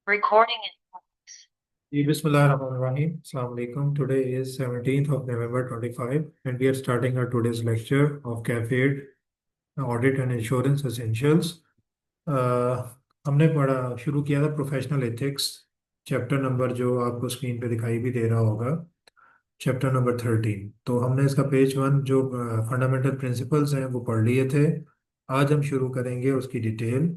Recording in progress. Bismillahirrahmanirrahim. Assalamu alaikum. Today is 17th of November 25 and we are starting our today's lecture of CAFED Audit and Insurance Essentials. uh, हमने पढ़ा शुरू किया था professional ethics chapter number जो आपको screen पे दिखाई भी दे रहा होगा, चैप्टर नंबर 13। तो हमने इसका पेज 1 जो फंडामेंटल प्रिंसिपल्स हैं वो पढ़ लिए थे। आज हम शुरू करेंगे उसकी डिटेल।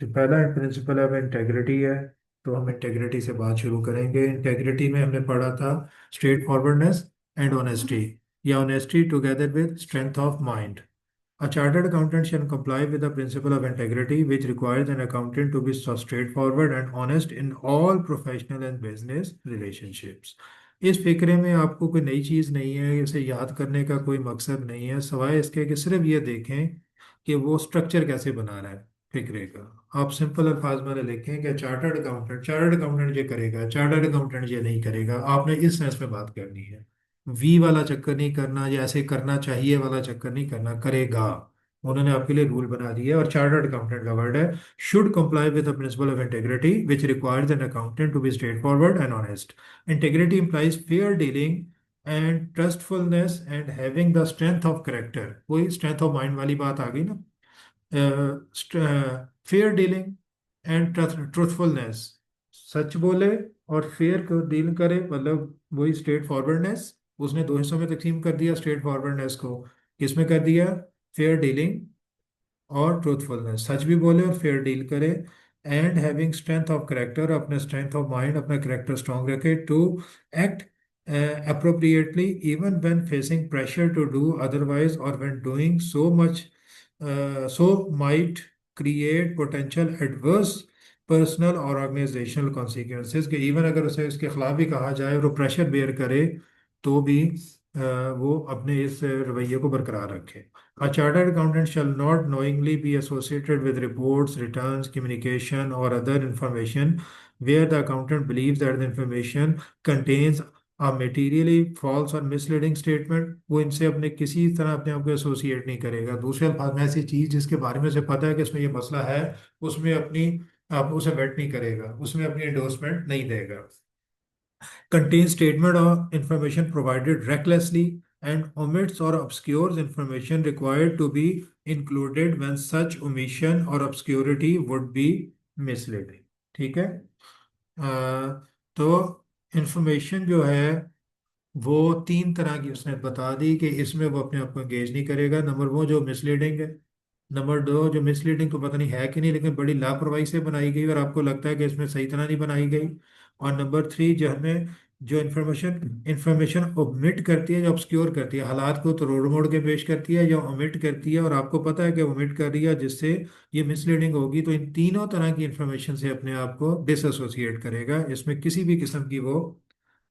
जो पहला प्रिंसिपल है वो इंटेग्रिटी है। तो हम इंटेग्रिटी से बात शुरू करेंगे। इंटेग्रिटी में हमने पढ़ा था स्ट्रेट फॉरवर्डनेस एंड ऑनेस्टी, या honesty together with strength of mind. A chartered accountant shall comply with the principle of integrity, which requires an accountant to be so straightforward and honest in all professional and business relationships. इस फिक्रे में आपको कोई नई चीज़ नहीं है, इसे याद करने का कोई मकसद नहीं है सवाए इसके कि सिर्फ ये देखें कि वो स्ट्रक्चर कैसे बना रहा है फिक्रे का। आप सिंपल अल्फाज में लिखें कि चार्टर्ड अकाउंटेंट ये करेगा, चार्टर्ड अकाउंटेंट ये नहीं करेगा। आपने इस सेंस में बात करनी है। वी वाला चक्कर नहीं करना या ऐसे करना चाहिए वाला चक्कर नहीं करना, करेगा। उन्होंने आपके लिए रूल बना दिया और चार्टर्ड अकाउंटेंट का वर्ड है should comply with the principle of integrity which requires an accountant to be straightforward and honest. Integrity implies fair dealing and trustfulness and having the strength of character. वही strength of mind वाली बात आ गई ना। Fair dealing and truthfulness, सच बोले और fair को डील करे, मतलब वही स्ट्रेट फॉरवर्डनेस। उसने दो हिस्सों में तकसीम कर दिया स्ट्रेट फॉरवर्डनेस को। किसमें कर दिया? फेयर डीलिंग और ट्रूथफुलनेस, सच भी बोले और फेयर डील करे। And having strength of character, अपने स्ट्रेंथ ऑफ माइंड, अपना करेक्टर स्ट्रॉन्ग रखे। To act appropriately even when facing pressure to do otherwise or when doing so might create potential adverse personal और organisational consequences के even अगर उसे इसके खिलाफ भी कहा जाए और वो प्रेशर बेयर करे तो भी वो अपने इस रवैये को बरकरार रखे। A chartered accountant shall not knowingly be associated with reports, returns, communication, or other information where the accountant believes that the information contains a materially false or misleading statement। वो इनसे अपने किसी तरह अपने आप को एसोसिएट नहीं करेगा। दूसरे अल्फाज में ऐसी चीज़ जिसके बारे में उसे पता है कि इसमें ये मसला है, उसमें अपनी आप उसे वेट नहीं करेगा, उसमें अपनी एंडोर्समेंट नहीं देगा। Contains statement or information provided recklessly and omits or obscures information required to be included when such omission or obscurity would be misleading। ठीक है। तो इंफॉर्मेशन जो है वो तीन तरह की उसने बता दी कि इसमें वो अपने आप को एंगेज नहीं करेगा। नंबर वो जो मिसलीडिंग है, नंबर दो जो मिसलीडिंग तो पता नहीं है कि नहीं लेकिन बड़ी लापरवाही से बनाई गई और आपको लगता है कि इसमें सही तरह नहीं बनाई गई। और नंबर थ्री जो हमें जो इंफॉर्मेशन इंफॉर्मेशन ओमिट करती है, जो ऑब्सक्योर करती है, हालात को तोड़ मोड़ के पेश करती है, या ओमिट करती है और आपको पता है कि ओमिट कर रही है जिससे ये मिसलीडिंग होगी। तो इन तीनों तरह की इंफॉर्मेशन से अपने आप को डिसएसोसिएट करेगा। इसमें किसी भी किस्म की वो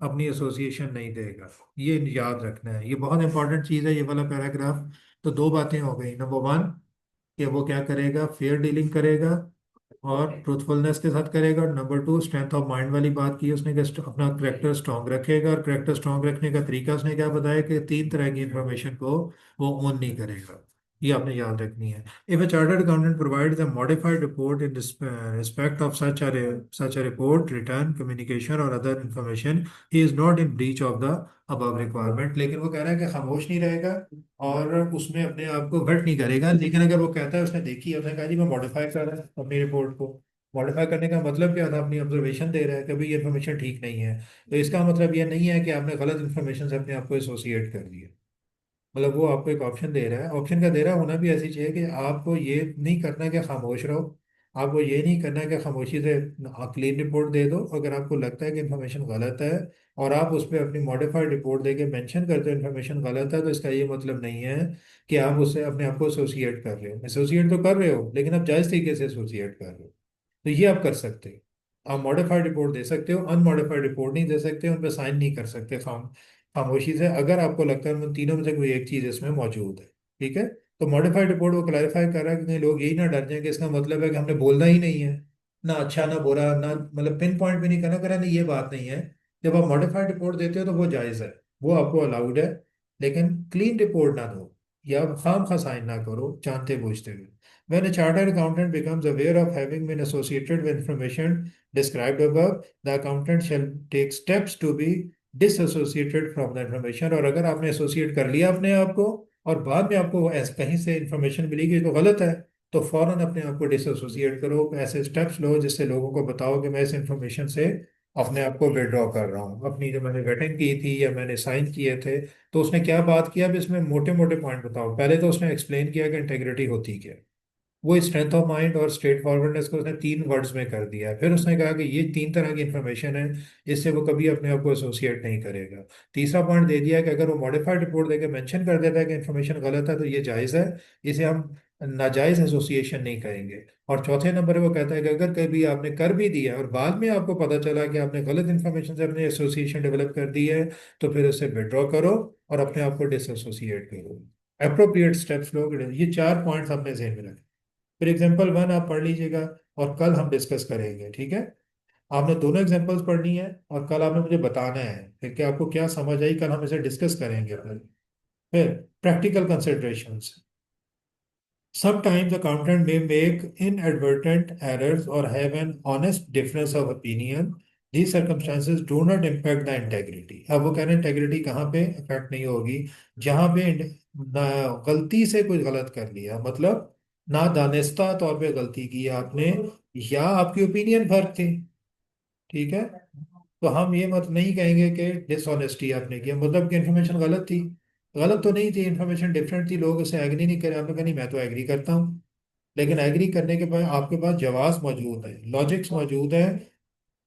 अपनी एसोसिएशन नहीं देगा। ये याद रखना है, ये बहुत इंपॉर्टेंट चीज़ है ये वाला पैराग्राफ। तो दो बातें हो गई। नंबर वन कि वो क्या करेगा, फेयर डीलिंग करेगा और ट्रूथफुलनेस के साथ करेगा। और number to strength of mind वाली बात की उसने कि अपना करेक्टर स्ट्रांग रखेगा। और करेक्टर स्ट्रांग रखने का तरीका उसने क्या बताया कि तीन तरह की इंफॉर्मेशन को वो ओन नहीं करेगा। ये आपने याद रखनी है। If a chartered accountant provides a modified report in respect of such a report, return, communication or other information, he is not in breach of the above requirement। लेकिन वो कह रहा है कि खामोश नहीं रहेगा और उसमें अपने आप को वेट नहीं करेगा। लेकिन अगर वो कहता है उसने देखी है, उसने कहा जी मैं मॉडिफाई कर रहा हूँ अपनी रिपोर्ट को। मॉडिफाई करने का मतलब क्या था? अपनी ऑब्जर्वेशन दे रहा है कि भाई ये इन्फॉर्मेशन ठीक नहीं है। तो इसका मतलब ये नहीं है कि आपने गलत इन्फॉर्मेशन से अपने आप को एसोसिएट कर दिया। मतलब वो आपको एक ऑप्शन दे रहा है। ऑप्शन का दे रहा है होना भी ऐसी चाहिए कि आपको ये नहीं करना कि खामोश रहो, आपको ये नहीं करना कि खामोशी से क्लीन रिपोर्ट दे दो। अगर आपको लगता है कि इन्फॉर्मेशन गलत है और आप उस पर अपनी मॉडिफाइड रिपोर्ट दे के मैंशन करते हो इन्फॉर्मेशन गलत है, तो इसका ये मतलब नहीं है कि आप उससे अपने आप को एसोसिएट कर रहे हो। एसोसिएट तो कर रहे हो लेकिन आप जायज़ तरीके से एसोसिएट कर रहे हो। तो ये आप कर सकते हो। आप मॉडिफाइड रिपोर्ट दे सकते हो, अनमॉडिफाइड रिपोर्ट नहीं दे सकते, उन पर साइन नहीं कर सकते खामोशी से, अगर आपको लगता है उन तीनों में से कोई एक चीज़ इसमें मौजूद है। ठीक है। तो मॉडिफाइड रिपोर्ट वो क्लैरिफाई कर रहा है कि कहीं लोग यही ना डर जाएं कि इसका मतलब है कि हमने बोलना ही नहीं है, ना अच्छा ना बुरा, ना मतलब पिन पॉइंट भी नहीं करना करा, नहीं ये बात नहीं है। जब आप मॉडिफाइड रिपोर्ट देते हो तो वो जायज़ है, वो आपको अलाउड है। लेकिन क्लीन रिपोर्ट ना दो या खाम खा साइन ना करो जानते बूझते हुए। When a chartered accountant becomes aware of having been associated with information described above, the accountant shall take steps to be disassociated from the information। और अगर आपने एसोसिएट कर लिया अपने आप को और बाद में आपको ऐसे कहीं से इंफॉर्मेशन मिली कि तो गलत है, तो फौरन अपने आप को डिसोसिएट करो, ऐसे स्टेप्स लो जिससे लोगों को बताओ कि मैं इस इंफॉर्मेशन से अपने आप को विड्रॉ कर रहा हूँ। अपनी जो मैंने वेटिंग की थी या मैंने साइन किए थे, तो उसने क्या बात किया, अब इसमें मोटे मोटे पॉइंट बताओ। पहले तो उसने एक्सप्लेन किया कि इंटेग्रिटी होती क्या है। वो स्ट्रेंथ ऑफ माइंड और स्ट्रेट फॉरवर्डनेस को उसने 3 वर्ड्स में कर दिया है। फिर उसने कहा कि ये 3 तरह की इंफॉर्मेशन है, इससे वो कभी अपने आप को एसोसिएट नहीं करेगा। तीसरा पॉइंट दे दिया कि अगर वो मॉडिफाइड रिपोर्ट देके मेंशन कर देता है कि इंफॉर्मेशन गलत है तो ये जायज़ है, इसे हम नाजायज एसोसिएशन नहीं कहेंगे। और चौथे नंबर पे वो कहता है कि अगर कभी आपने कर भी दिया और बाद में आपको पता चला कि आपने गलत इंफॉर्मेशन से अपनी एसोसिएशन डेवलप कर दी है, तो फिर उसे विड्रॉ करो और अपने आप को डिसएसोसिएट करो। अप्रोप्रिएट स्टेप्स लो। ये 4 पॉइंट्स अपने जहन में रखें। फिर एग्जाम्पल 1 आप पढ़ लीजिएगा और कल हम डिस्कस करेंगे, ठीक है। आपने दोनों एग्जाम्पल्स पढ़नी है और कल आपने मुझे बताना है फिर कि आपको क्या समझ आई। कल हम इसे डिस्कस करेंगे फिर practical considerations. Sometimes accountant may make inadvertent errors or have an honest difference of opinion. These circumstances do not impact the integrity। अब वो कह रहे हैं इंटेग्रिटी कहाँ पे इफेक्ट नहीं होगी, जहाँ पे गलती से कुछ गलत कर लिया, मतलब ना दानिस्ता तौर पे गलती की आपने, या आपकी ओपिनियन फर्क थी, ठीक है। तो हम ये मत नहीं कहेंगे कि डिसऑनेस्टी आपने किया, मतलब कि इन्फॉर्मेशन गलत थी। गलत तो नहीं थी, इन्फॉर्मेशन डिफरेंट थी, लोग उसे एग्री नहीं करे, आपने कहा नहीं मैं तो एग्री करता हूँ। लेकिन एग्री करने के बाद आपके पास जवाब मौजूद है, लॉजिक्स मौजूद है,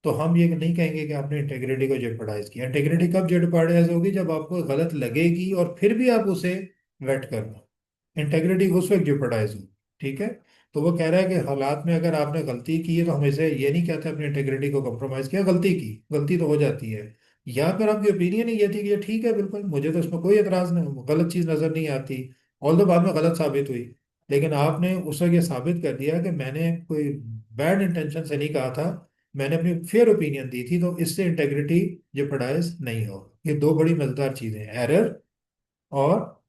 तो हम ये नहीं कहेंगे कि आपने इंटेग्रिटी को जेपरडाइज किया। इंटेग्रिटी कब जेपरडाइज होगी, जब आपको गलत लगेगी और फिर भी आप उसे वेट करना। इंटेग्रिटी उस वक्त जेपरडाइज हो, ठीक है। तो वो कह रहा है कि हालात में अगर आपने गलती की है तो हमेशा ये नहीं कहते अपनी इंटेग्रिटी को कॉम्प्रोमाइज किया, गलती की, गलती तो हो जाती है। या फिर आपकी ओपिनियन ही ये थी कि ये ठीक है बिल्कुल, मुझे तो इसमें कोई एतराज नहीं, गलत चीज़ नजर नहीं आती, ऑल बाद में गलत साबित हुई, लेकिन आपने उस वक्त ये साबित कर दिया कि मैंने कोई बैड इंटेंशन से नहीं कहा था, मैंने अपनी फेयर ओपिनियन दी थी, तो इससे इंटेग्रिटी जेपरडाइज नहीं हो। ये दो बड़ी मजेदार चीजें हैं, एरर और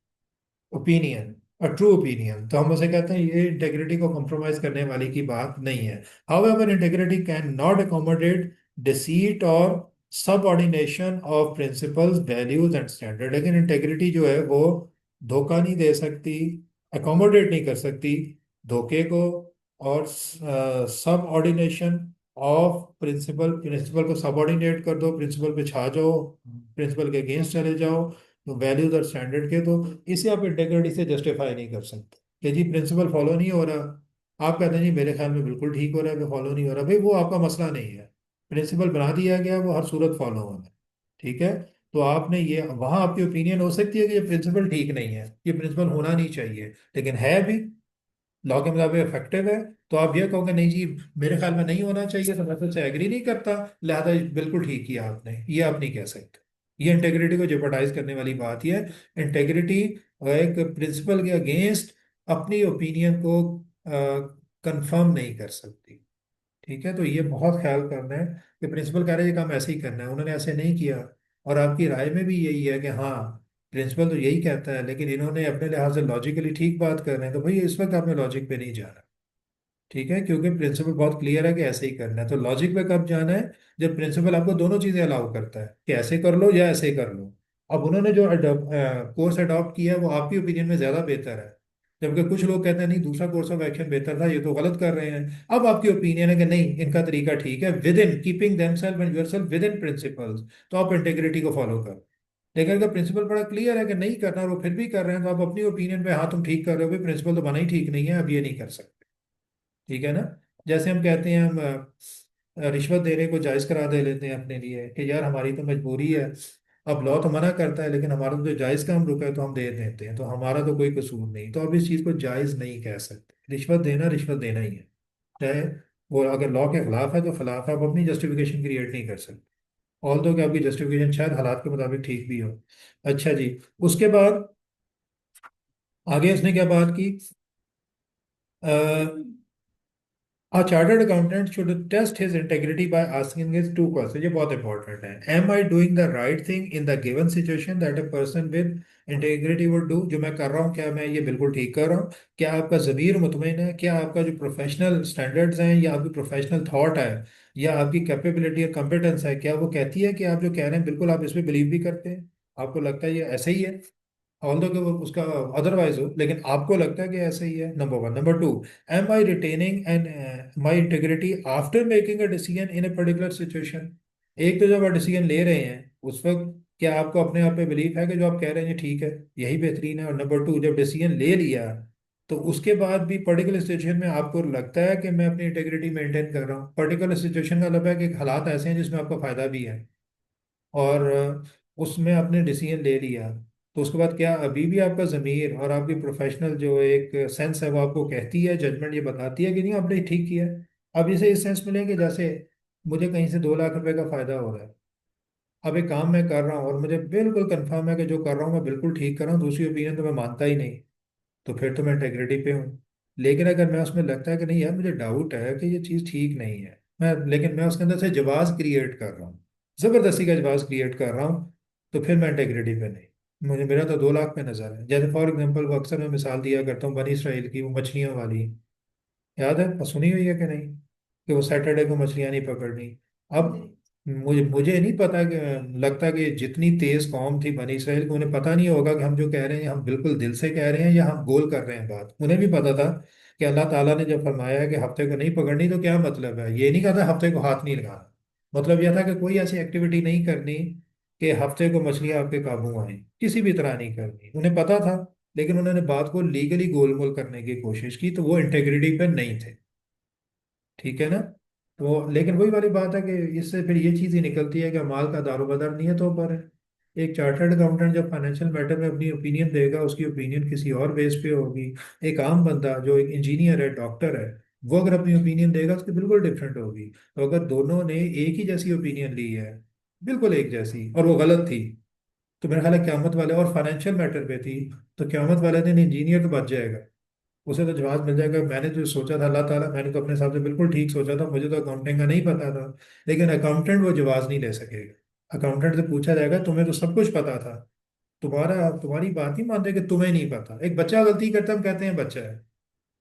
ओपिनियन, और ट्रू ओपिनियन। तो हम उसे कहते हैं ये इंटेग्रिटी को कॉम्प्रोमाइज करने वाली की बात नहीं है। However integrity can not accommodate deceit or subordination of principles values and standard. लेकिन इंटेग्रिटी जो है वो धोखा नहीं दे सकती, अकोमोडेट नहीं कर सकती धोखे को, और सबऑर्डिनेशन ऑफ प्रिंसिपल, प्रिंसिपल को सबऑर्डिनेट कर दो, प्रिंसिपल पे छा जाओ, प्रिंसिपल के अगेंस्ट चले जाओ, तो वैल्यूज और स्टैंडर्ड के, तो इसे आप इंटेग्रिटी से जस्टिफाई नहीं कर सकते कि जी प्रिंसिपल फॉलो नहीं हो रहा। आप कहते हैं जी मेरे ख्याल में बिल्कुल ठीक हो रहा है कि फॉलो नहीं हो रहा, भाई वो आपका मसला नहीं है। प्रिंसिपल बना दिया गया, वो हर सूरत फॉलो होना है, ठीक है। तो आपने ये, वहां आपकी ओपिनियन हो सकती है कि ये प्रिंसिपल ठीक नहीं है, ये प्रिंसिपल होना नहीं चाहिए, लेकिन है भी, लॉ के मुताबिक इफेक्टिव है। तो आप ये कहोगे नहीं जी मेरे ख्याल में नहीं होना चाहिए, तो मैं तो एग्री नहीं करता, लिहाजा ये बिल्कुल ठीक किया आपने, ये आप नहीं कह सकते। ये इंटेग्रिटी को जेपरडाइज करने वाली बात ही है। इंटेग्रिटी एक प्रिंसिपल के अगेंस्ट अपनी ओपिनियन को कंफर्म नहीं कर सकती, ठीक है। तो ये बहुत ख्याल करना है कि प्रिंसिपल कह रहे हैं ये काम ऐसे ही करना है, उन्होंने ऐसे नहीं किया, और आपकी राय में भी यही है कि हाँ प्रिंसिपल तो यही कहता है, लेकिन इन्होंने अपने लिहाज से लॉजिकली ठीक बात कर रहे हैं, तो भाई इस वक्त आपने लॉजिक पे नहीं जाना, ठीक है, क्योंकि प्रिंसिपल बहुत क्लियर है कि ऐसे ही करना है। तो लॉजिक पे कब जाना है, जब प्रिंसिपल आपको दोनों चीजें अलाउ करता है कि ऐसे कर लो या ऐसे कर लो। अब उन्होंने जो कोर्स अडॉप्ट किया है वो आपकी ओपिनियन में ज्यादा बेहतर है, जबकि कुछ लोग कहते हैं नहीं दूसरा कोर्स ऑफ एक्शन बेहतर था, ये तो गलत कर रहे हैं। अब आपकी ओपिनियन है कि नहीं इनका तरीका ठीक है, within keeping themselves and yourself within principles, तो आप इंटेग्रिटी को फॉलो करो। लेकिन अगर प्रिंसिपल बड़ा क्लियर है कि नहीं करना और वो फिर भी कर रहे हैं, तो आप अपनी ओपिनियन पे हाँ तुम ठीक कर रहे हो, भाई प्रिंसिपल तो बना ही ठीक नहीं है, अब ये नहीं कर सकते, ठीक है ना। जैसे हम कहते हैं हम रिश्वत देने को जायज करा दे लेते हैं अपने लिए कि यार हमारी तो मजबूरी है, अब लॉ तो मना करता है लेकिन हमारा तो जो जायज काम रुका है तो हम दे देते हैं, तो हमारा तो कोई कसूर नहीं, तो अब इस चीज़ को जायज नहीं कह सकते। रिश्वत देना ही है, चाहे वो अगर लॉ के खिलाफ है तो खिलाफ है, आप अपनी जस्टिफिकेशन क्रिएट नहीं कर सकते, ऑल दो कि आपकी जस्टिफिकेशन शायद हालात के मुताबिक ठीक भी हो। अच्छा जी, उसके बाद आगे उसने क्या बात की, A chartered accountant should test his integrity by asking his two questions. ये बहुत इंपॉर्टेंट है. Am I doing the right thing in the given situation that a person with integrity would do? जो मैं कर रहा हूँ क्या मैं ये बिल्कुल ठीक कर रहा हूँ? क्या आपका ज़मीर मुतमईन है? क्या आपका जो प्रोफेशनल स्टैंडर्ड्स हैं या आपकी प्रोफेशनल थॉट है या आपकी कैपेबिलिटी और कॉम्पिटेंस है, क्या वो कहती है कि आप जो कह रहे हैं बिल्कुल आप इसमें बिलीव भी करते हैं? आपको लगता है ये ऐसे ही है, ऑल्दो कि वो उसका अदरवाइज हो, लेकिन आपको लगता है कि ऐसे ही है. Number one. Number two, am I retaining and my integrity after making a decision in a particular situation. एक तो जब आप डिसीजन ले रहे हैं उस वक्त क्या आपको अपने आप पे बिलीफ है कि जो आप कह रहे हैं ये ठीक है, यही बेहतरीन है? और नंबर टू, जब डिसीजन ले लिया तो उसके बाद भी पर्टिकुलर सिचुएशन में आपको लगता है कि मैं अपनी इंटेग्रिटी मेंटेन कर रहा हूँ? पर्टिकुलर सिचुएशन का मतलब है कि हालात ऐसे हैं जिसमें आपका फायदा भी है और उसमें आपने डिसीजन ले लिया, तो उसके बाद क्या अभी भी आपका ज़मीर और आपकी प्रोफेशनल जो एक सेंस है वो आपको कहती है, जजमेंट ये बताती है कि नहीं आपने ठीक किया है? अब इसे इस सेंस में लेंगे जैसे मुझे कहीं से 2 लाख रुपए का फायदा हो रहा है, अब एक काम मैं कर रहा हूँ और मुझे बिल्कुल कंफर्म है कि जो कर रहा हूँ मैं बिल्कुल ठीक कर रहा हूँ, दूसरी ओपिनियन तो मैं मानता ही नहीं, तो फिर तो मैं इंटेग्रिटी पे हूँ. लेकिन अगर मैं उसमें लगता है कि नहीं यार मुझे डाउट है कि ये चीज़ ठीक नहीं है, मैं लेकिन मैं उसके अंदर से जवाब क्रिएट कर रहा हूँ, ज़बरदस्ती का जवाब क्रिएट कर रहा हूँ, तो फिर मैं इंटेग्रिटी पे नहीं. मुझे मेरा तो 2 लाख पे नजर है. जैसे फॉर एग्जांपल वो अक्सर मैं मिसाल दिया करता हूँ बनी इसराइल की, वो मछलियों वाली, याद है? सुनी हुई है कि नहीं? कि वो सैटरडे को मछलियां नहीं पकड़नी. अब मुझे मुझे नहीं पता कि लगता कि जितनी तेज कौम थी बनी इसराइल को, उन्हें पता नहीं होगा कि हम जो कह रहे हैं हम बिल्कुल दिल से कह रहे हैं या हम गोल कर रहे हैं बात. उन्हें भी पता था कि अल्लाह ताला ने जब फरमाया है कि हफ्ते को नहीं पकड़नी तो क्या मतलब है, ये नहीं कहा था हफ्ते को हाथ नहीं लगाना. मतलब यह था कि कोई ऐसी एक्टिविटी नहीं करनी कि हफ्ते को मछलियां आपके काबू आए, किसी भी तरह नहीं करनी. उन्हें पता था, लेकिन उन्होंने बात को लीगली गोलमोल करने की कोशिश की, तो वो इंटेग्रिटी पर नहीं थे. ठीक है ना? तो लेकिन वही वाली बात है कि इससे फिर ये चीज़ ही निकलती है कि माल का दारोमदार नियतों पर है. एक चार्टर्ड अकाउंटेंट जब फाइनेंशियल मैटर में अपनी ओपिनियन देगा उसकी ओपिनियन किसी और बेस पे होगी. एक आम बंदा जो एक इंजीनियर है, डॉक्टर है, वो अगर अपनी ओपिनियन देगा उसकी बिल्कुल डिफरेंट होगी. तो अगर दोनों ने एक ही जैसी ओपिनियन ली है, बिल्कुल एक जैसी, और वो गलत थी, तो मेरा ख्याल है क्यामत वाले, और फाइनेंशियल मैटर पे थी, तो क्यामत वाले दिन इंजीनियर तो बच जाएगा, उसे तो जवाब मिल जाएगा मैंने जो सोचा था, अल्लाह ताला मैंने तो अपने हिसाब से बिल्कुल ठीक सोचा था, मुझे तो अकाउंटिंग का नहीं पता था. लेकिन अकाउंटेंट वो जवाब नहीं ले सकेगा. अकाउंटेंट से पूछा जाएगा तुम्हें तो सब कुछ पता था, तुम्हारी बात ही मानते कि तुम्हें नहीं पता. एक बच्चा गलती करता है हम कहते हैं बच्चा है,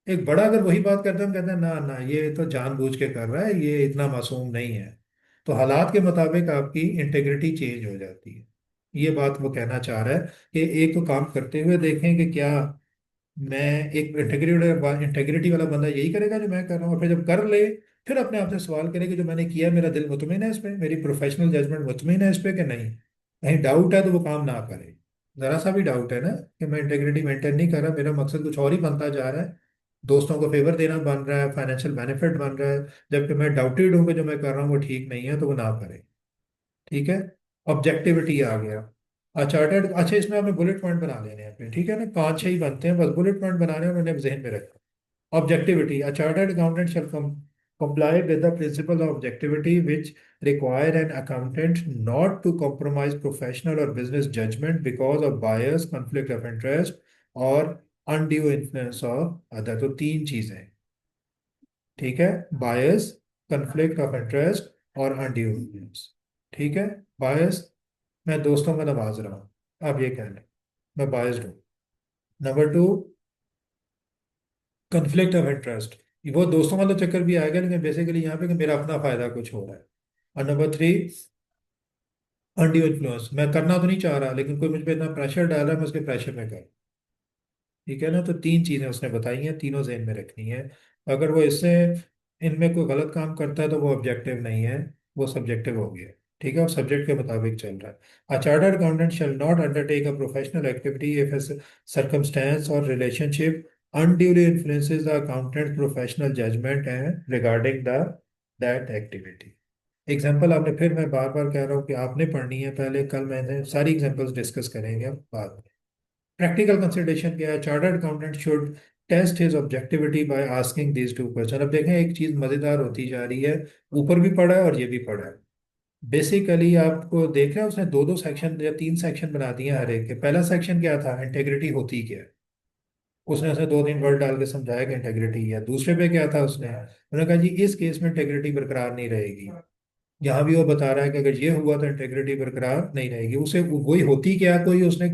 एक बड़ा अगर वही बात करता है हम कहते हैं ना ना ये तो जानबूझ के कर रहा है, ये इतना मासूम नहीं है. तो हालात के मुताबिक आपकी इंटेग्रिटी चेंज हो जाती है. ये बात वो कहना चाह रहा है कि एक तो काम करते हुए देखें कि क्या मैं, एक इंटेग्रिटी वाला बंदा यही करेगा जो मैं कर रहा हूँ, और फिर जब कर ले फिर अपने आप से सवाल करे कि जो मैंने किया मेरा दिल मुतमिन है इस पे, मेरी प्रोफेशनल जजमेंट मुतमिन है इस पे कि नहीं. कहीं डाउट है तो वो काम ना करे. जरा सा भी डाउट है ना कि मैं इंटेग्रिटी मेंटेन नहीं कर रहा, मेरा मकसद कुछ और ही बनता जा रहा है, दोस्तों को फेवर देना बन रहा है, फाइनेंशियल बेनिफिट बन रहा है, जबकि मैं डाउटेड हूँ कि जो मैं कर रहा हूँ वो ठीक नहीं है, तो वो ना करे. ठीक है? ऑब्जेक्टिविटी आ गया. चार्टर्ड, अच्छा इसमें आपने बुलेट पॉइंट बना लेने हैं अपने, ठीक है ना? 5-6 ही बनते हैं बस, बुलेट पॉइंट बनाने हैं, उन्होंने जहन में रखना. Objectivity, a chartered accountant shell comply with the principle of objectivity which require an accountant not to compromise professional or business judgment because of bias, conflict of interest or undue influence of other. तो 3 चीजें, ठीक है? बायस, conflict of interest और undue influence. ठीक है? बायस, मैं दोस्तों में नवाज रहा हूँ, आप ये कह लें मैं बायस्ड हूँ. Number two, conflict of interest, वो दोस्तों वाला चक्कर भी आएगा लेकिन बेसिकली यहाँ पे कि मेरा अपना फायदा कुछ हो रहा है. और नंबर थ्री, अनड्यू इन्फ्लुएंस, मैं करना तो नहीं चाह रहा लेकिन कोई मुझ पे इतना प्रेशर डाल रहा है, मैं उसके प्रेशर में कर. ठीक है ना? तो 3 चीजें उसने बताई हैं, तीनों ज़हन में रखनी है. अगर वो इससे इनमें कोई गलत काम करता है तो वो ऑब्जेक्टिव नहीं है, वो सब्जेक्टिव हो गया. ठीक है? और सब्जेक्ट के मुताबिक चल रहा है. अ chartered accountant shall not undertake a professional activity if circumstance or relationship unduly influences the accountant's professional judgment and regarding the that activity. Example आपने, फिर मैं बार बार कह रहा हूँ कि आपने पढ़नी है पहले, कल मैंने सारी एग्जाम्पल्स डिस्कस करेंगे अब बाद में. प्रैक्टिकल कंसिडरेशन क्या है? Chartered accountant should test his objectivity by asking these two question. अब देखें एक चीज मजेदार होती जा रही है, ऊपर भी पढ़ा है और ये भी पढ़ा है. बेसिकली आपको देख रहे हैं उसने 2-2 सेक्शन या 3 सेक्शन बना दिए हर एक के. पहला सेक्शन क्या था? इंटेग्रिटी होती क्या है. उसने उसे 2-3 वर्ड डाल के समझाया कि इंटेग्रिटी है। दूसरे पे क्या था, उन्होंने कहा जी इस केस में इंटेग्रिटी बरकरार नहीं रहेगी। यहाँ भी वो बता रहा है कि अगर ये हुआ तो इंटेग्रिटी बरकरार नहीं रहेगी, उसे वही होती क्या कोई उसने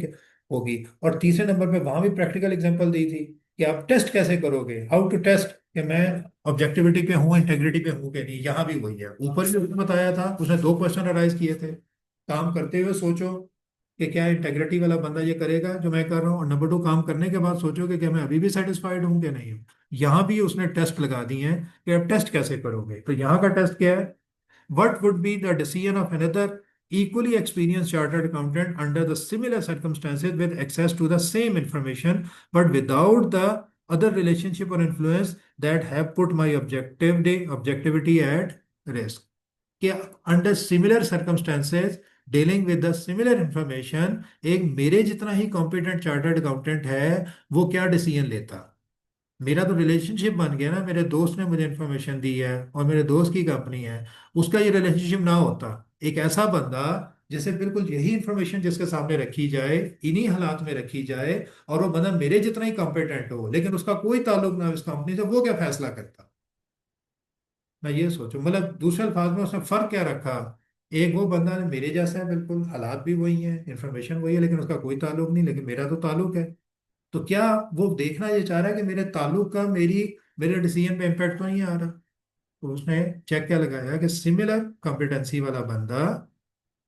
होगी। और तीसरे नंबर पे वहां भी प्रैक्टिकल एग्जांपल दी थी कि आप टेस्ट कैसे करोगे, हाउ टू टेस्ट कि मैं ऑब्जेक्टिविटी पे हूँ, इंटेग्रिटी पे हूँ कि नहीं। यहाँ भी वही है, ऊपर भी उसने बताया था, उसने 2 क्वेश्चन अराइज किए थे। काम करते हुए सोचो कि क्या इंटेग्रिटी वाला बंदा ये करेगा जो मैं कर रहा हूँ, और नंबर 2 काम करने के बाद सोचो कि क्या मैं अभी भी सेटिस्फाइड हूँ कि नहीं हूँ। यहाँ भी उसने टेस्ट लगा दिए हैं कि आप टेस्ट कैसे करोगे। तो यहाँ का टेस्ट क्या है, what would be the decision of another equally experienced chartered accountant under the similar circumstances with access to the same information but without the other relationship or influence that have put my objectivity at risk? कि under similar circumstances dealing with the similar information एक मेरे जितना ही competent chartered accountant है, वो क्या decision लेता। मेरा तो रिलेशनशिप बन गया ना, मेरे दोस्त ने मुझे इन्फॉर्मेशन दी है और मेरे दोस्त की कंपनी है, उसका ये रिलेशनशिप ना होता, एक ऐसा बंदा जैसे बिल्कुल यही इन्फॉर्मेशन जिसके सामने रखी जाए, इन्हीं हालात में रखी जाए, और वो बंदा मेरे जितना ही कॉम्पिटेंट हो लेकिन उसका कोई ताल्लुक ना हो इस कंपनी से, वो क्या फैसला करता। मैं ये सोचूं, मतलब दूसरे अल्फाज में उसने फर्क क्या रखा। एक वो बंदा ने मेरे जैसा है, बिल्कुल हालात भी वही हैं, इन्फॉर्मेशन वही है, लेकिन उसका कोई ताल्लुक नहीं, लेकिन मेरा तो ताल्लुक है। तो क्या वो देखना ये चाह रहा है कि मेरे ताल्लुक का मेरे डिसीजन पे इम्पेक्ट तो नहीं आ रहा। तो उसने चेक क्या लगाया कि सिमिलर कॉम्पिटेंसी वाला बंदा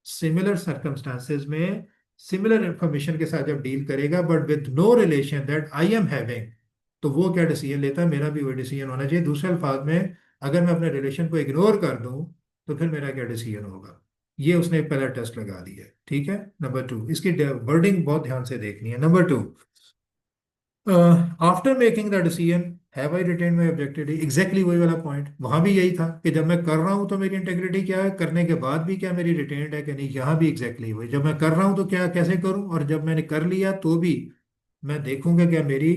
सिमिलर सर्कमस्टांसेस में सिमिलर इंफॉर्मेशन के साथ जब डील करेगा but with no relation that I am having, तो वो क्या डिसीजन लेता है, मेरा भी वही डिसीजन होना चाहिए। दूसरे अल्फाज में, अगर मैं अपने रिलेशन को इग्नोर कर दूं तो फिर मेरा क्या डिसीजन होगा। ये उसने एक पहला टेस्ट लगा दिया है, ठीक है। नंबर 2, इसकी वर्डिंग बहुत ध्यान से देखनी है। Number 2, after making the decision have I retain my objectivity, exactly वही वाला पॉइंट, वहां भी यही था कि जब मैं कर रहा हूं तो मेरी इंटेग्रिटी क्या है, करने के बाद भी क्या मेरी रिटेन्ड है कि नहीं। यहाँ भी एग्जैक्टली वही, जब मैं कर रहा हूं तो क्या कैसे करूं, और जब मैंने कर लिया तो भी मैं देखूंगा क्या मेरी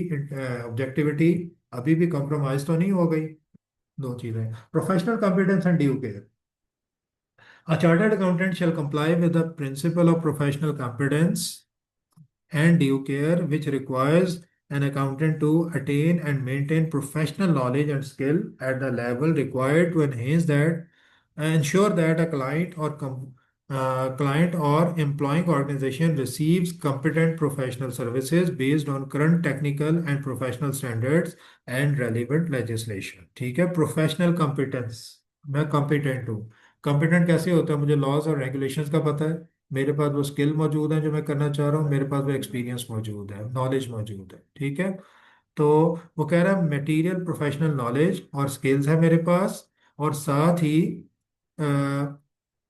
ऑब्जेक्टिविटी अभी भी कॉम्प्रोमाइज तो नहीं हो गई। दो चीजें, professional competence and due care. A chartered accountant shall comply with the principle of professional competence and due care, which requires an accountant to attain and maintain professional knowledge and skill at the level required to enhance that, ensure that a client or employing organization receives competent professional services based on current technical and professional standards and relevant legislation। ठीक है, professional competence, मैं competent हूँ। Competent कैसे होता है, मुझे laws और regulations का पता है, मेरे पास वो स्किल मौजूद है जो मैं करना चाह रहा हूँ, मेरे पास वो एक्सपीरियंस मौजूद है, नॉलेज मौजूद है, ठीक है। तो वो कह रहा है मटेरियल प्रोफेशनल नॉलेज और स्किल्स है मेरे पास, और साथ ही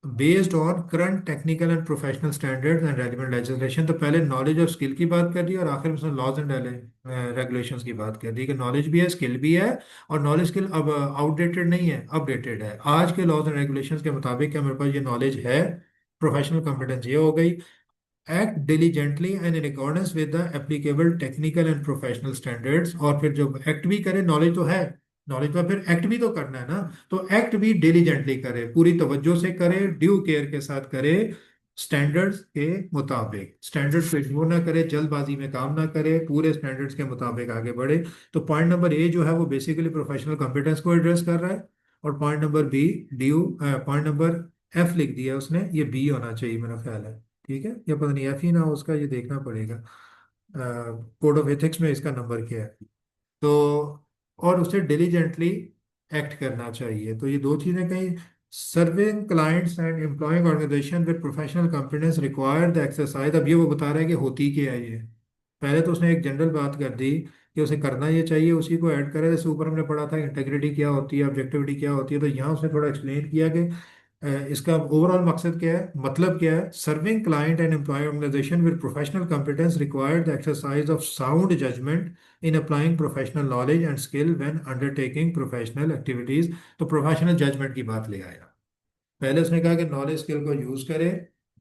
based on current technical and professional standards and relevant legislation. तो पहले नॉलेज और स्किल की बात कर दी और आखिर में उसने लॉज एंड रेगुलेशंस की बात कर दी कि नॉलेज भी है स्किल भी है, और नॉलेज स्किल अब आउटडेटेड नहीं है, अपडेटेड है। आज के लॉज एंड रेगुलेशंस के मुताबिक क्या मेरे पास ये नॉलेज है, प्रोफेशनल कॉम्पिटेंस ये हो गई। Act diligently and in accordance with the applicable technical and professional standards, और फिर जब एक्ट भी करे, नॉलेज तो है, नॉलेज तो फिर एक्ट भी तो करना है ना, तो एक्ट भी डिलीजेंटली करे, पूरी तवज्जो से करे, ड्यू केयर के साथ करे, स्टैंडर्ड्स के मुताबिक, स्टैंडर्ड्स को इग्नोर ना करे, जल्दबाजी में काम ना करे, पूरे स्टैंडर्ड्स के मुताबिक आगे बढ़े। तो पॉइंट नंबर ए जो है वो बेसिकली प्रोफेशनल कॉम्पिटेंस को एड्रेस कर रहा है, और point number be due, point number F लिख दिया उसने, ये बी होना चाहिए मेरा ख्याल है, ठीक है। या पता नहीं एफ ही ना हो, उसका ये देखना पड़ेगा कोड ऑफ एथिक्स में इसका नंबर क्या है। तो और उसे डिलीजेंटली एक्ट करना चाहिए। तो ये दो चीजें कहीं, serving clients and employing organisation with professional competence require the exercise. अब ये वो बता रहा है कि होती क्या है ये। पहले तो उसने एक जनरल बात कर दी कि उसे करना ये चाहिए, उसी को ऐड करा, जैसे ऊपर हमने पढ़ा था इंटेग्रिटी क्या होती है, ऑब्जेक्टिविटी क्या होती है, तो यहाँ उसने थोड़ा एक्सप्लेन किया कि इसका ओवरऑल मकसद क्या है, मतलब क्या है। Serving client and employ organisation with professional competence required the exercise of sound judgement in applying professional knowledge and skill when undertaking professional activities. तो प्रोफेशनल जजमेंट की बात ले आया। पहले उसने कहा कि नॉलेज स्किल को यूज करे,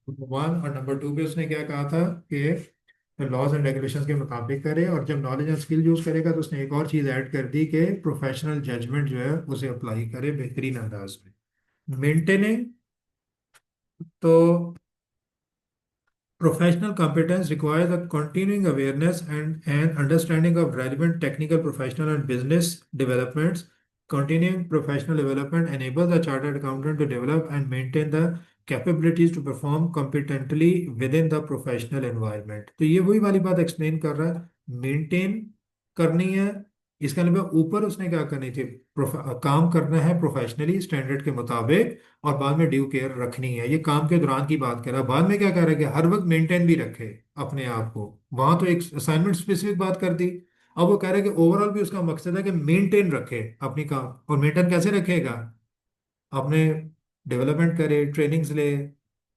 वन, और नंबर 2 पे उसने क्या कहा था कि लॉज एंड रेगुलेशंस के मुताबिक करे, और जब नॉलेज एंड स्किल यूज करेगा तो उसने एक और चीज ऐड कर दी कि प्रोफेशनल जजमेंट जो है उसे अप्लाई करे बेहतरीन अंदाज में। मेंटेनिंग, तो Professional competence requires a continuing awareness and an understanding of relevant technical, professional, and business developments. Continuing professional development enables a chartered accountant to develop and maintain the capabilities to perform competently within the professional environment. तो ये वही वाली बात explain कर रहा है, maintain करनी है। इसका मतलब ऊपर उसने क्या करनी थी, काम करना है प्रोफेशनली स्टैंडर्ड के मुताबिक, और बाद में ड्यू केयर रखनी है। ये काम के दौरान की बात कर रहा है। बाद में क्या कर रहा है कि हर वक्त मेंटेन भी रखे अपने आप को। वहां तो एक असाइनमेंट स्पेसिफिक बात कर दी। अब वो कह रहा है कि ओवरऑल भी उसका मकसद है कि मेंटेन रखे अपनी काम। और मेंटेन कैसे रखेगा, अपने डेवलपमेंट करे, ट्रेनिंग्स ले,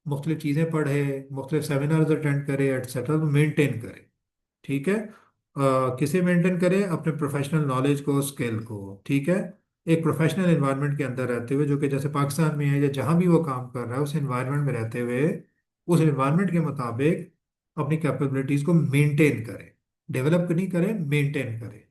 मुख्तलिफ चीज़ें पढ़े, मुख्तलिफ सेमिनार्स अटेंड करे एटसेट्रा, तो मेंटेन करे। ठीक है। किसे मेंटेन करें, अपने प्रोफेशनल नॉलेज को, स्किल को। ठीक है। एक प्रोफेशनल एनवायरनमेंट के अंदर रहते हुए, जो कि जैसे पाकिस्तान में है या जहां भी वो काम कर रहा है, उस एनवायरनमेंट में रहते हुए उस एनवायरनमेंट के मुताबिक अपनी कैपेबिलिटीज को मेंटेन करें। डेवलप नहीं करें, मेंटेन करें।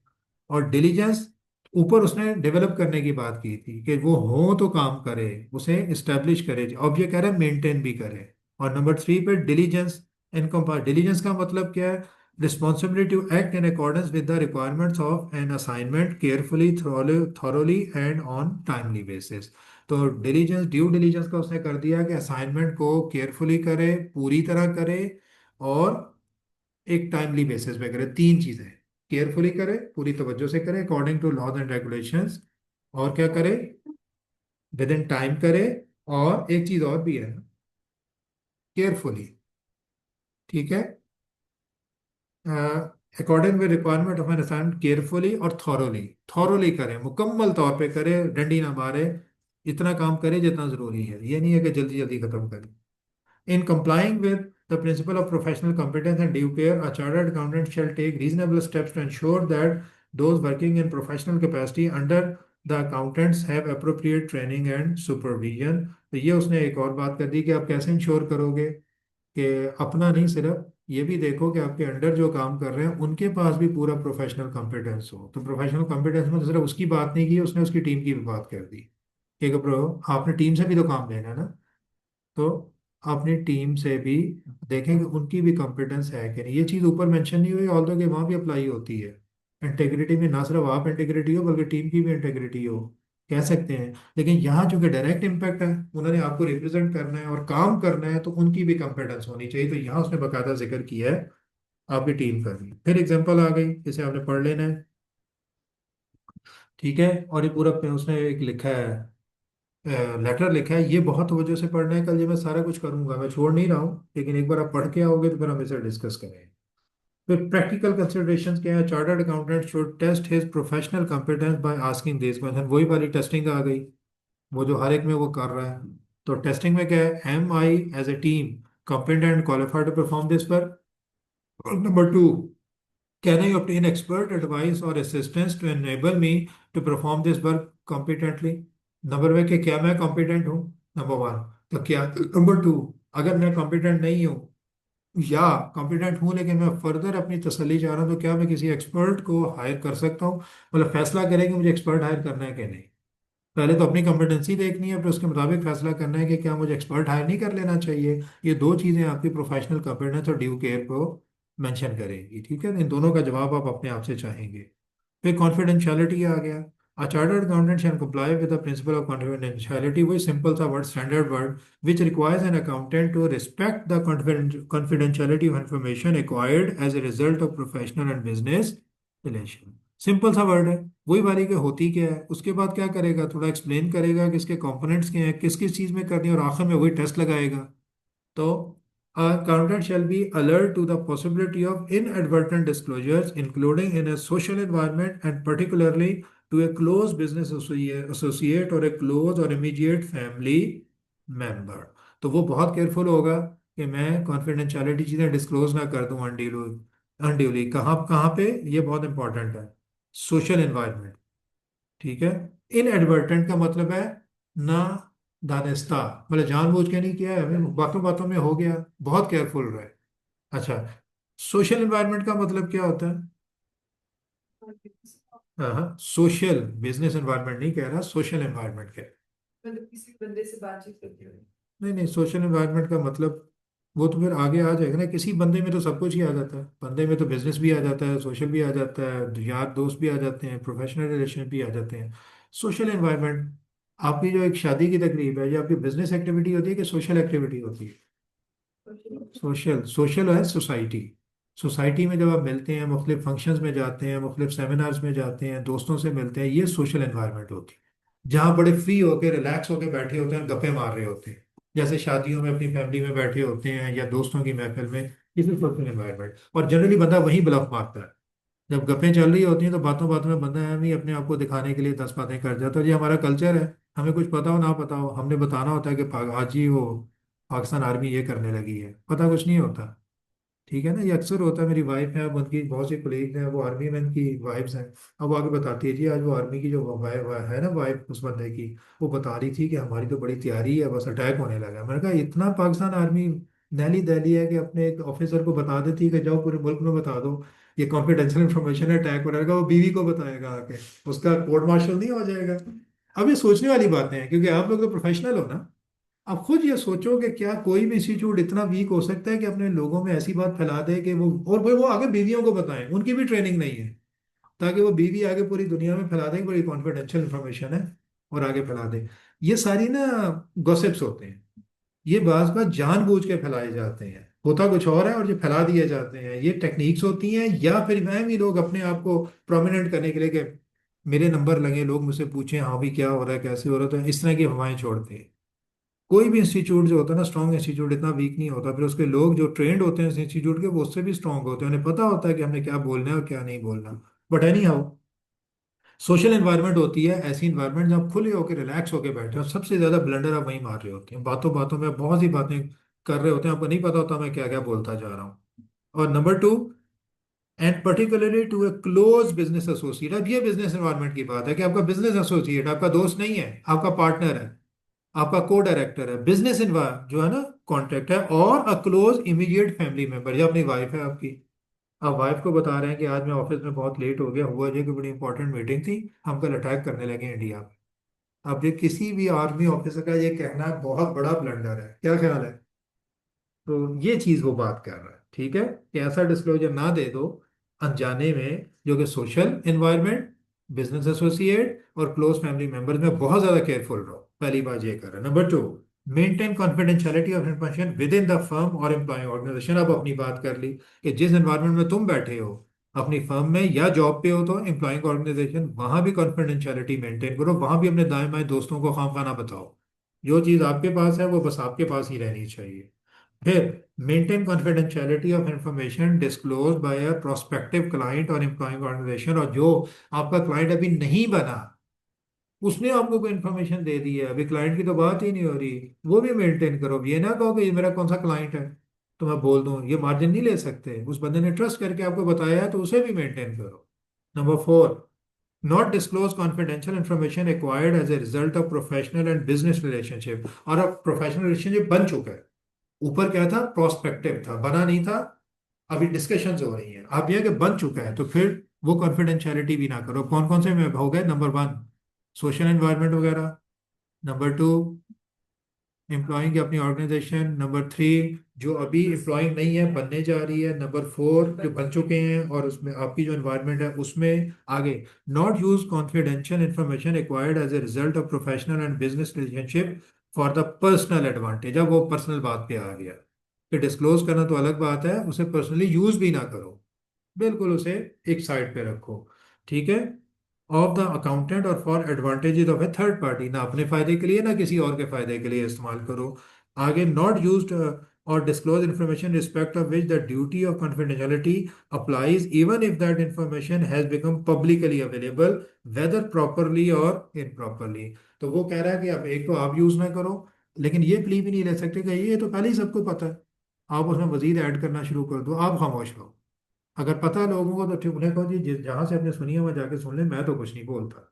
और डिलीजेंस, ऊपर उसने डेवलप करने की बात की थी कि वो हो तो काम करे, उसे इस्टेब्लिश करे। अब ये कह रहा है मेंटेन भी करे। और नंबर 3 पे डिलीजेंस इनकम्पास। डिलीजेंस का मतलब क्या है, responsibility to act in accordance with the requirements of an assignment carefully, thoroughly and on timely basis। तो डिलीजेंस, ड्यू डिलीजेंस का उसने कर दिया कि असाइनमेंट को केयरफुली करे, पूरी तरह करे, और एक टाइमली बेसिस पे करे। तीन चीजें, केयरफुली करे, पूरी तवज्जो से करे, according to laws and regulations, और क्या करे, विद इन टाइम करे, और एक चीज और भी है, केयरफुली। ठीक है। According with requirement of an assignment, carefully और थॉरोली। थॉरोली करें, मुकम्मल तौर पे करे, डंडी ना मारे। इतना काम करे जितना जरूरी है, ये नहीं है कि जल्दी जल्दी खत्म करें। In complying with the principle of professional competence and due care, a chartered accountant shall take reasonable steps to ensure that those working in professional capacity under the accountants have appropriate training and supervision। तो ये उसने एक और बात कर दी कि आप कैसे इंश्योर करोगे कि अपना नहीं, सिर्फ ये भी देखो कि आपके अंडर जो काम कर रहे हैं उनके पास भी पूरा प्रोफेशनल कॉम्पिटेंस हो। तो प्रोफेशनल कॉम्पिटेंस में तो सिर्फ उसकी बात नहीं की, उसने उसकी टीम की भी बात कर दी कि आपने टीम से भी तो काम लेना है ना। तो अपनी टीम से भी देखें कि उनकी भी कॉम्पिटेंस है कि नहीं। ये चीज़ ऊपर मेंशन नहीं हुई, ऑल्दो कि वहाँ भी अप्लाई होती है। इंटेग्रिटी में ना सिर्फ आप इंटेग्रिटी हो, बल्कि टीम की भी इंटेग्रिटी हो, कह सकते हैं। लेकिन यहाँ चूंकि डायरेक्ट इम्पैक्ट है, उन्होंने आपको रिप्रेजेंट करना है और काम करना है, तो उनकी भी कॉम्पिटेंस होनी चाहिए। तो यहाँ उसने बाकायदा जिक्र किया है आपकी टीम का भी। फिर एग्जाम्पल आ गई, जिसे आपने पढ़ लेना है। ठीक है। और ये पूरा उसने एक लिखा है, लेटर लिखा है। ये बहुत वजह से पढ़ना है, कल ये मैं सारा कुछ करूंगा, मैं छोड़ नहीं रहा हूँ, लेकिन एक बार आप पढ़ के आओगे तो फिर हम इसे डिस्कस करेंगे। फिर प्रैक्टिकल कंसिडरेशंस क्या है, chartered accountant should test his professional competence by asking this question. वही वाली टेस्टिंग आ गई, वो जो हर एक में वो कर रहा है। तो टेस्टिंग में क्या है, am I as a team competent and qualified to perform this work? Number 2, can I obtain expert advice or assistance to enable me to perform this work competently? Number वे कि क्या मैं कॉम्पिटेंट हूँ, number 1। तो क्या, number 2, अगर मैं competent नहीं हूँ या कॉम्पिटेंट हूँ लेकिन मैं फर्दर अपनी तसल्ली चाह रहा हूँ, तो क्या मैं किसी एक्सपर्ट को हायर कर सकता हूँ? मतलब फैसला करें कि मुझे एक्सपर्ट हायर करना है कि नहीं। पहले तो अपनी कॉम्पिटेंसी देखनी है, फिर उसके मुताबिक फैसला करना है कि क्या मुझे एक्सपर्ट हायर नहीं कर लेना चाहिए। ये दो चीज़ें आपकी प्रोफेशनल कॉम्पिटेंस और ड्यू केयर को मेंशन करेंगी। ठीक है, इन दोनों का जवाब आप अपने आप से चाहेंगे। फिर कॉन्फिडेंशियलिटी आ गया। A chartered accountant shall comply with the principle of confidentiality, वही सिंपल सा word, standard word, which requires an accountant to respect the confidentiality of information acquired as a result of professional and business relation। Simple सा word है, वही वाली के होती क्या है, उसके बाद क्या करेगा, थोड़ा एक्सप्लेन करेगा कि इसके कंपोनेंट्स क्या हैं, किस किस चीज़ में करनी है, और आखिर में वही टेस्ट लगाएगा। तो accountant shall be alert to the possibility of inadvertent disclosures, including in a social environment and particularly to a close business associate or a close or immediate family member। तो वो बहुत केयरफुल होगा कि मैं confidentiality चीज़ें disclose ना कर दूं अनड्यूली। कहाँ कहाँ पे, ये बहुत इंपॉर्टेंट है, सोशल एनवायरनमेंट। ठीक है। इनएडवर्टेंट का मतलब है ना दानिस्ता, मतलब जानबूझ के नहीं किया है, हमें बातों बातों में हो गया, बहुत केयरफुल रहे। अच्छा, सोशल एनवायरनमेंट का मतलब क्या होता है? हाँ, सोशल, बिजनेस एनवायरनमेंट नहीं कह रहा, सोशल एनवायरनमेंट कह। मतलब किसी बंदे से बातचीत करते हुए। नहीं नहीं, सोशल एनवायरनमेंट का मतलब वो तो फिर आगे आ जाएगा ना। किसी बंदे में तो सब कुछ ही आ जाता है, बंदे में तो बिजनेस भी आ जाता है, सोशल भी आ जाता है, यार दोस्त भी आ जाते हैं, प्रोफेशनल रिलेशन भी आ जाते हैं। सोशल एनवायरनमेंट, आपकी जो एक शादी की तकरीब है, ये आपकी बिजनेस एक्टिविटी होती है कि सोशल एक्टिविटी होती है? सोशल, सोशल है सोसाइटी। सोसाइटी में जब आप मिलते हैं, मुख्तलिफ फंक्शंस में जाते हैं, मुख्तलिफ सेमिनार्स में जाते हैं, दोस्तों से मिलते हैं, ये सोशल एनवायरनमेंट होती है जहाँ बड़े फ्री होके रिलैक्स होके बैठे होते हैं, गप्पे मार रहे होते हैं, जैसे शादियों में अपनी फैमिली में बैठे होते हैं या दोस्तों की महफिल में। इसी सोशल एनवायरनमेंट, और जनरली बंदा वहीं ब्लफ मारता है। जब गप्पें चल रही होती हैं तो बातों बातों में बंदा है भी अपने आप को दिखाने के लिए 10 बातें कर जाता है। ये हमारा कल्चर है। हमें कुछ पता हो ना पता हो, हमने बताना होता है कि आज ही वो पाकिस्तान आर्मी ये करने लगी है, पता कुछ नहीं होता। ठीक है ना, ये अक्सर होता है। मेरी वाइफ है, अब उनकी बहुत सी कोलीग हैं वो आर्मी मैन की वाइफ्स हैं। अब वो आगे बताती है जी, आज वो आर्मी की जो वाइफ है ना, वाइफ उस बंदे की, वो बता रही थी कि हमारी तो बड़ी तैयारी है, बस अटैक होने लगा है। मैंने कहा इतना पाकिस्तान आर्मी नैली दैली है कि अपने एक ऑफिसर को बता देती है कि जाओ पूरे मुल्क में बता दो ये कॉन्फिडेंशियल इंफॉर्मेशन है, अटैक हो रहा है। वो बीवी को बताएगा आके, उसका कोर्ट मार्शल नहीं हो जाएगा? अब ये सोचने वाली बातें हैं, क्योंकि आप लोग तो प्रोफेशनल हो ना। अब खुद ये सोचो कि क्या कोई भी इंस्टीट्यूट इतना वीक हो सकता है कि अपने लोगों में ऐसी बात फैला दे कि वो, और वो आगे बीवियों को बताएं, उनकी भी ट्रेनिंग नहीं है, ताकि वो बीवी आगे पूरी दुनिया में फैला दें, बड़ी कॉन्फिडेंशियल इंफॉर्मेशन है, और आगे फैला दें। ये सारी ना गॉसिप्स होते हैं। ये बात बात जानबूझ के फैलाए जाते हैं, होता कुछ और है और ये फैला दिए जाते हैं। ये टेक्निक्स होती हैं, या फिर वह भी लोग अपने आप को प्रोमिनेंट करने के लिए कि मेरे नंबर लगे, लोग मुझसे पूछें हाँ भी क्या हो रहा है, कैसे हो रहा है, तो इस तरह की हवाएं छोड़ते हैं। कोई भी इंस्टीट्यूट जो होता है ना, स्ट्रॉन्ग इंस्टीट्यूट इतना वीक नहीं होता। फिर उसके लोग जो ट्रेंड होते हैं इस इंस्टीट्यूट के, वो उससे भी स्ट्रॉन्ग होते हैं, उन्हें पता होता है कि हमने क्या बोलना है और क्या नहीं बोलना। But any how, social environment होती है ऐसी इन्वायरमेंट जहाँ खुले होकर रिलैक्स होकर बैठे हो। सबसे ज्यादा ब्लंडर आप वहीं मार रहे होते हैं, बातों बातों में बहुत सी बातें कर रहे होते हैं, आपको नहीं पता होता मैं क्या क्या बोलता जा रहा हूँ। और number two, and particularly to a close business associate. अब ये बिजनेस एनवायरनमेंट की बात है कि आपका बिजनेस एसोसिएट आपका दोस्त नहीं है, आपका पार्टनर है, आपका को डायरेक्टर है, बिजनेस इन्वायरमेंट जो है ना, कॉन्ट्रैक्ट है, और a close immediate family member, या अपनी वाइफ है आपकी। आप वाइफ को बता रहे हैं कि आज मैं ऑफिस में बहुत लेट हो गया, हुआ जो कि बड़ी इंपॉर्टेंट मीटिंग थी, हम कल अटैक करने लगे इंडिया में। अब ये किसी भी आर्मी ऑफिसर का ये कहना बहुत बड़ा ब्लंडर है, क्या ख्याल है? तो ये चीज वो बात कर रहा है, ठीक है, कि ऐसा डिस्क्लोजर ना दे दो अनजाने में, जो कि सोशल एनवायरनमेंट, बिजनेस एसोसिएट और क्लोज फैमिली मेंबर्स में बहुत ज्यादा केयरफुल रहो। पहली बात ये कर रहा है। Number two, maintain confidentiality of information with in the firm और एम्प्लॉइंग ऑर्गेनाइजेशन। अब अपनी बात कर ली कि जिस एनवायरनमेंट में तुम बैठे हो, अपनी फर्म में या जॉब पे हो, तो एम्प्लॉइंग ऑर्गेनाइजेशन, वहां भी कॉन्फिडेंशियलिटी मेंटेन करो, वहां भी अपने दाएं बाएं दोस्तों को खाम खाना बताओ। जो चीज आपके पास है वो बस आपके पास ही रहनी चाहिए। फिर, maintain confidentiality of information disclose bye a prospective client और एम्प्लॉइंग ऑर्गेनाइजेशन। और जो आपका क्लाइंट अभी नहीं बना, उसने आपको कोई इन्फॉर्मेशन दे दी है, अभी क्लाइंट की तो बात ही नहीं हो रही, वो भी मेंटेन करो। ये ना कहो कि ये मेरा कौन सा क्लाइंट है तो मैं बोल दूं, ये मार्जिन नहीं ले सकते, उस बंदे ने ट्रस्ट करके आपको बताया है तो उसे भी मेंटेन करो। Number four, not disclose confidential information acquired as a result of professional and business relationship. और अब प्रोफेशनल रिलेशनशिप बन चुका है, ऊपर क्या था, प्रोस्पेक्टिव था, बना नहीं था, अभी डिस्कशंस हो रही हैं। आप ये कि बन चुका है तो फिर वो कॉन्फिडेंशियलिटी भी ना करो। कौन कौन से में हो गए? नंबर वन, सोशल एनवायरनमेंट वगैरह। नंबर टू, एम्प्लॉइंग अपनी ऑर्गेनाइजेशन। नंबर थ्री, जो अभी एम्प्लॉइंग नहीं है बनने जा रही है। नंबर फोर, जो बन चुके हैं और उसमें आपकी जो एनवायरनमेंट है उसमें। आगे, not use confidential information acquired as a result of professional and business relationship for the personal advantage. अब वो पर्सनल बात पे आ गया कि डिस्क्लोज करना तो अलग बात है, उसे पर्सनली यूज भी ना करो, बिल्कुल उसे एक साइड पे रखो। ठीक है, ऑफ द अकाउंटेंट और for advantages of A third party, ना अपने फायदे के लिए ना किसी और के फायदे के लिए इस्तेमाल करो। आगे, not used or disclose information respect of which the duty of confidentiality applies even if that information has become publicly available whether properly or improperly. तो वो कह रहा है कि अब एक तो आप यूज ना करो, लेकिन ये प्ली भी नहीं ले सकते कि ये तो पहले ही सबको पता है, आप उसमें मजीद ऐड करना शुरू कर दो, आप खामोश रहो। अगर पता है लोगों को तो ठीक, उन्हें कहो जी जहां से आपने सुनी है वहां जाके सुन ले, मैं तो कुछ नहीं बोलता।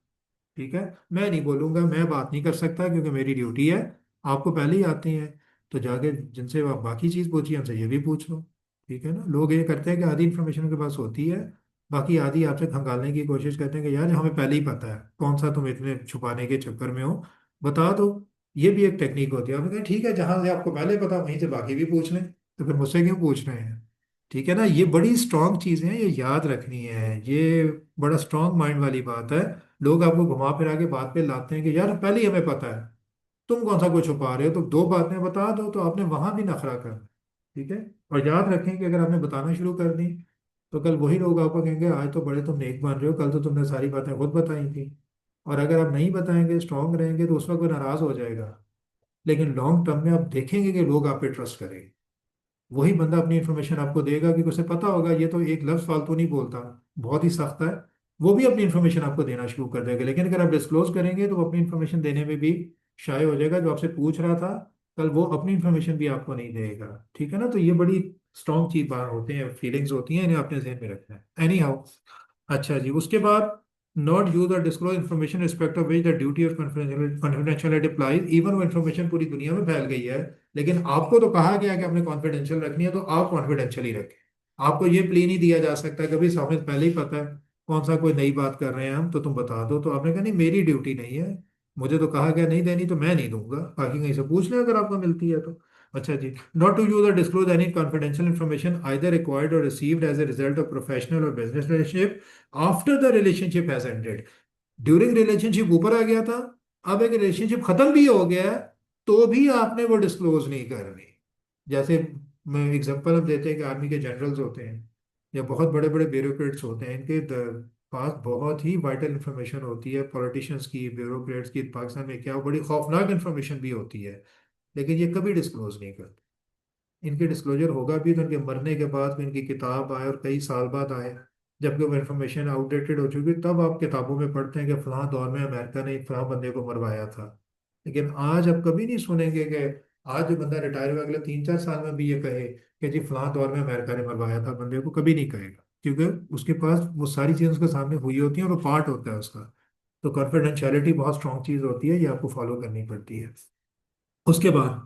ठीक है, मैं नहीं बोलूंगा, मैं बात नहीं कर सकता क्योंकि मेरी ड्यूटी है। आपको पहले ही आती हैं तो जाके जिनसे आप बाकी चीज़ पूछिए उनसे ये भी पूछ लो। ठीक है ना, लोग ये करते हैं कि आधी इन्फॉर्मेशन उनके पास होती है, बाकी आधी आपसे खंगालने की कोशिश करते हैं कि यार हमें पहले ही पता है, कौन सा तुम इतने छुपाने के चक्कर में हो, बता दो। ये भी एक टेक्निक होती है। आपने कहा ठीक है, जहां से आपको पहले पता वहीं से बाकी भी पूछ लें। तो फिर मुझसे क्यों पूछ रहे हैं? ठीक है ना, ये बड़ी स्ट्रांग चीजें हैं, ये याद रखनी है, ये बड़ा स्ट्रांग माइंड वाली बात है। लोग आपको घुमा फिरा के बात पे लाते हैं कि यार पहले ही हमें पता है, तुम कौन सा कुछ छुपा रहे हो, तो दो बातें बता दो, तो आपने वहां भी नखरा कर। ठीक है। और याद रखें कि अगर आपने बताना शुरू कर दी, तो कल वही लोग आपको कहेंगे आज तो बड़े तुम नेक बन रहे हो, कल तो तुमने सारी बातें खुद बताई थी। और अगर आप नहीं बताएंगे, स्ट्रांग रहेंगे, तो उस वक्त वो नाराज हो जाएगा। लेकिन लॉन्ग टर्म में आप देखेंगे कि लोग आप पे ट्रस्ट करेंगे। वही बंदा अपनी इंफॉर्मेशन आपको देगा कि उसे पता होगा ये तो एक लफ्ज फालतू नहीं बोलता, बहुत ही सख्त है, वो भी अपनी इंफॉर्मेशन आपको देना शुरू कर देगा। लेकिन अगर आप डिस्क्लोज करेंगे तो वो अपनी इंफॉर्मेशन देने में भी शाय हो जाएगा। जो आपसे पूछ रहा था, कल वो अपनी इंफॉर्मेशन भी आपको नहीं देगा। ठीक है ना, तो ये बड़ी स्ट्रॉन्ग चीज बात होते हैं, फीलिंग्स होती हैं, इन्हें अपने जहन में रखना है। एनी हाउ, अच्छा जी, उसके बाद not use or disclose information respect of which the duty of confidentiality applies. Even वो इन्फॉर्मेशन पूरी दुनिया में फैल गई है, लेकिन आपको तो कहा गया कि आपने कॉन्फिडेंशियल रखनी है, तो आप कॉन्फिडेंशियल ही रखें। आपको ये प्ली नहीं दिया जा सकता कभी, सामने से पहले ही पता है कौन सा कोई नई बात कर रहे हैं हम, तो तुम बता दो। तो आपने कहा नहीं मेरी ड्यूटी नहीं है, मुझे तो कहा गया नहीं देनी, तो मैं नहीं दूंगा, बाकी कहीं से पूछ लें अगर आपको मिलती है तो। अच्छा जी, not to use or disclose any confidential information either required or received as a result of professional और business relationship after the relationship has ended. During relationship ऊपर आ गया था, अब एक रिलेशनशिप खत्म भी हो गया है, तो भी आपने वो डिस्क्लोज नहीं करनी। जैसे मैं एग्जांपल हम देते हैं कि आर्मी के जनरल्स होते हैं या बहुत बड़े बड़े ब्यूरोक्रेट्स होते हैं, इनके पास बहुत ही वाइटल इंफॉर्मेशन होती है, पॉलिटिशियंस की, ब्यूरोक्रेट्स की, पाकिस्तान में क्या बड़ी खौफनाक इंफॉर्मेशन भी होती है, लेकिन ये कभी डिस्क्लोज नहीं करते। इनके डिस्क्लोजर होगा भी तो इनके मरने के बाद, फिर इनकी किताब आए और कई साल बाद आए, जबकि वो इन्फॉर्मेशन आउटडेटेड हो चुकी, तब आप किताबों में पढ़ते हैं कि फलां दौर में अमेरिका ने फलां बंदे को मरवाया था। लेकिन आज आप कभी नहीं सुनेंगे कि आज जो बंदा रिटायर हुआ अगले 3-4 साल में भी ये कहे कि जी फलां दौर में अमेरिका ने मरवाया था बंदे को, कभी नहीं कहेगा, क्योंकि उसके पास वो सारी चीज़ें उसके सामने हुई होती हैं और वो पार्ट होता है उसका। तो कॉन्फिडेंशियलिटी बहुत स्ट्रांग चीज़ होती है, ये आपको फॉलो करनी पड़ती है। उसके बाद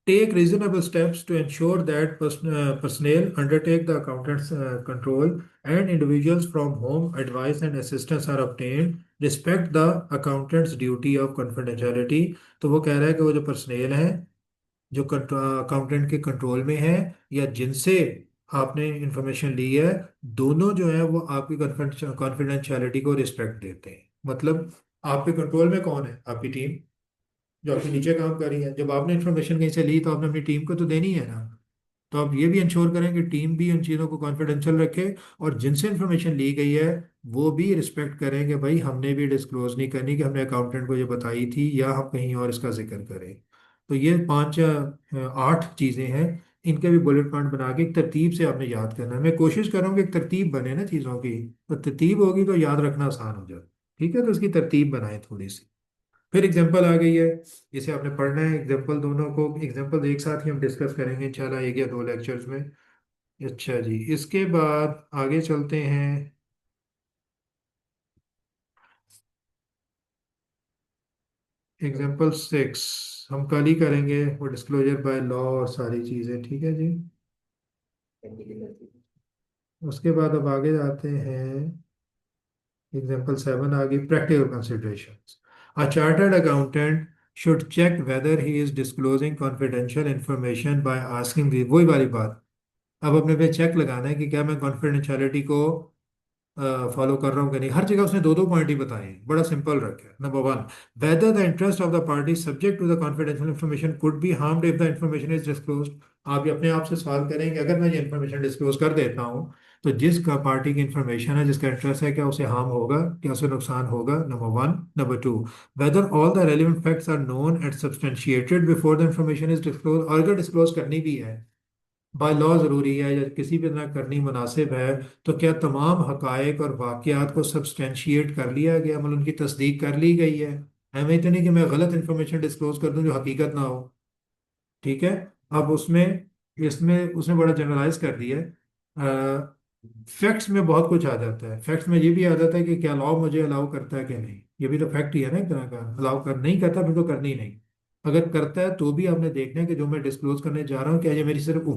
take reasonable steps to ensure that personnel undertake the accountant's control and individuals from whom advice and assistance are obtained respect the accountant's duty of confidentiality। तो वो कह रहा है कि वो जो पर्सनेल हैं जो अकाउंटेंट के कंट्रोल में है या जिनसे आपने इंफॉर्मेशन ली है, दोनों जो है वो आपकी कॉन्फिडेंशियलिटी को रिस्पेक्ट देते हैं। मतलब आपके कंट्रोल में कौन है? आपकी टीम जो आपके नीचे काम कर रही है। जब आपने इन्फॉर्मेशन कहीं से ली तो आपने अपनी टीम को तो देनी है ना। तो आप ये भी इंश्योर करें कि टीम भी उन चीज़ों को कॉन्फिडेंशियल रखे, और जिनसे इन्फॉर्मेशन ली गई है वो भी रिस्पेक्ट करें कि भाई हमने भी डिस्क्लोज नहीं करनी कि हमने अकाउंटेंट को ये बताई थी या हम कहीं और इसका जिक्र करें। तो ये 8 चीज़ें हैं, इनके भी बुलेट पॉइंट बना के एक तरतीब से आपने याद करना है। मैं कोशिश करूँगी एक तरतीब बने ना चीज़ों की, तो तरतीब होगी तो याद रखना आसान हो जाए। ठीक है, तो इसकी तरतीब बनाएं थोड़ी सी। फिर एग्जांपल आ गई है, इसे आपने पढ़ना है। एग्जांपल दोनों को एग्जांपल एक साथ ही हम डिस्कस करेंगे इंशाल्लाह, एक या दो लेक्चर्स में। अच्छा जी, इसके बाद आगे चलते हैं। एग्जांपल 6 हम कल ही करेंगे, वो डिस्क्लोजर बाय लॉ और सारी चीज़ें। ठीक है जी। उसके बाद अब आगे जाते हैं। एग्जांपल 7 आ गई, practical considerations. A chartered accountant should check whether he is disclosing confidential information by asking the, वही वाली बात। अब अपने पे चेक लगाना है कि क्या मैं कॉन्फिडेंशियलिटी को फॉलो कर रहा हूँ कि नहीं। हर जगह उसने दो दो पॉइंट ही बताए हैं, बड़ा सिंपल रखा है। Number 1, whether the interest of the party subject to the confidential information could be harmed if the information is disclosed. आप ये अपने आप से सवाल करें कि अगर मैं ये इन्फॉर्मेशन डिस्क्लोज कर देता हूँ, तो जिसका पार्टी की इन्फॉर्मेशन है, जिसका इंटरेस्ट है, क्या उसे हार्म होगा, क्या उसे नुकसान होगा? Number 1। Number 2, whether all the relevant facts are known and substantiated before the information is disclose. और अगर डिस्क्लोज करनी भी है, बाय लॉ ज़रूरी है या किसी भी तरह करनी मुनासिब है, तो क्या तमाम हकायक और वाक़यात को सब्सटेंशिएट कर लिया गया, मतलब उनकी तस्दीक कर ली गई है? हमें तो नहीं कि मैं गलत इन्फॉर्मेशन डिस्क्लोज कर दूं जो हकीकत ना हो। ठीक है। अब उसमें इसमें उसने बड़ा जनरलाइज कर दिया है। फैक्ट्स में बहुत कुछ आ जाता है, फैक्ट्स में ये भी आ जाता है कि क्या लॉ मुझे अलाउ करता है कि नहीं। ये भी तो फैक्ट ही है ना एक तरह का। अलाउ कर नहीं करता फिर तो करनी ही नहीं। अगर करता है तो भी आपने देखना है कि जो मैं डिस्क्लोज करने जा रहा हूँ क्या ये मेरी सिर्फ